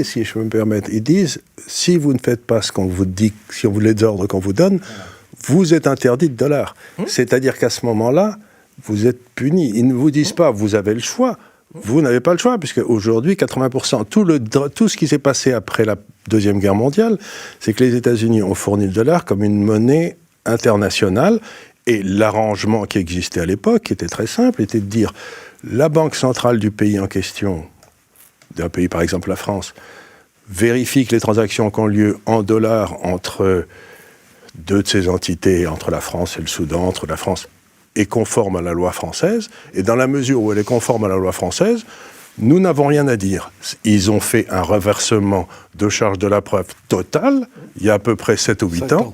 Si je peux me permettre, ils disent, si vous ne faites pas ce qu'on vous dit, si on vous les ordres qu'on vous donne, vous êtes interdit de dollars. C'est-à-dire qu'à ce moment-là, vous êtes puni. Ils ne vous disent pas, vous avez le choix. Vous n'avez pas le choix, puisque aujourd'hui, 80%, tout ce qui s'est passé après la Deuxième Guerre mondiale, c'est que les États-Unis ont fourni le dollar comme une monnaie internationale. Et l'arrangement qui existait à l'époque, qui était très simple, était de dire, la banque centrale du pays en question, d'un pays par exemple la France, vérifie que les transactions qui ont lieu en dollars entre deux de ces entités, entre la France et le Soudan, entre la France, est conforme à la loi française. Et dans la mesure où elle est conforme à la loi française, nous n'avons rien à dire. Ils ont fait un reversement de charge de la preuve totale, il y a à peu près 7 ou 8 ans.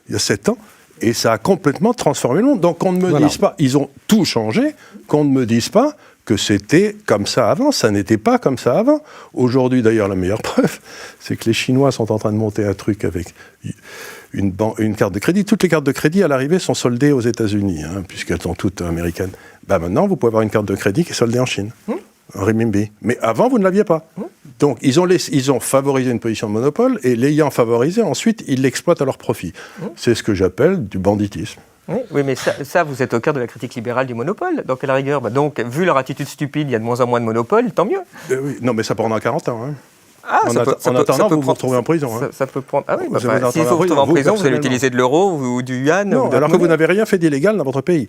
Il y a 7 ans. Et ça a complètement transformé le monde. Donc qu'on ne me dise pas, ils ont tout changé, qu'on ne me dise pas que c'était comme ça avant. Ça n'était pas comme ça avant. Aujourd'hui, d'ailleurs, la meilleure preuve, c'est que les Chinois sont en train de monter un truc avec une carte de crédit. Toutes les cartes de crédit, à l'arrivée, sont soldées aux États-Unis, puisqu'elles sont toutes américaines. Maintenant, vous pouvez avoir une carte de crédit qui est soldée en Chine, en renminbi. Mais avant, vous ne l'aviez pas. Donc, ils ont favorisé une position de monopole, et l'ayant favorisé, ensuite, ils l'exploitent à leur profit. C'est ce que j'appelle du banditisme. Oui, mais ça, vous êtes au cœur de la critique libérale du monopole. Donc, à la rigueur, donc, vu leur attitude stupide, il y a de moins en moins de monopole, tant mieux. Oui. Non, mais ça pendant 40 ans. En attendant, vous vous retrouvez en prison. Ça peut prendre... Ah oui, s'il faut vous retrouver en prison, vous allez utiliser de l'euro ou du yuan. Non, alors que vous n'avez rien fait d'illégal dans votre pays.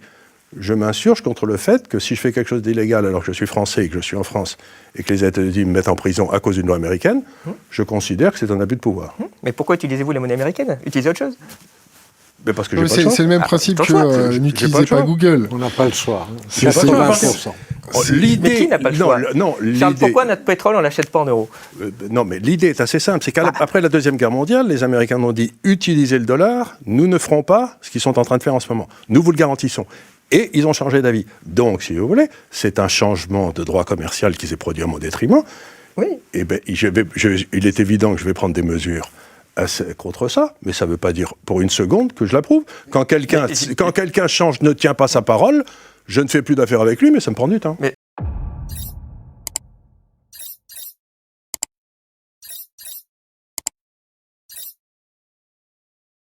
Je m'insurge contre le fait que si je fais quelque chose d'illégal alors que je suis français et que je suis en France et que les États-Unis me mettent en prison à cause d'une loi américaine, je considère que c'est un abus de pouvoir. Mais pourquoi utilisez-vous la monnaie américaine? Utilisez autre chose. Mais parce que j'ai pas le choix. C'est le même principe que n'utilisez pas Google. On n'a pas le choix. C'est 80%. Mais qui n'a pas le choix? Non, Charles, pourquoi notre pétrole, on ne l'achète pas en euros? Non, mais l'idée est assez simple. C'est qu'après la Deuxième Guerre mondiale, les Américains ont dit « Utilisez le dollar, nous ne ferons pas ce qu'ils sont en train de faire en ce moment. Nous vous le garantissons. » Et ils ont changé d'avis. Donc, si vous voulez, c'est un changement de droit commercial qui s'est produit à mon détriment. Oui. Et il est évident que je vais prendre des mesures contre ça, mais ça ne veut pas dire pour une seconde que je l'approuve. Quand quelqu'un ne tient pas sa parole, je ne fais plus d'affaires avec lui, mais ça me prend du temps. Mais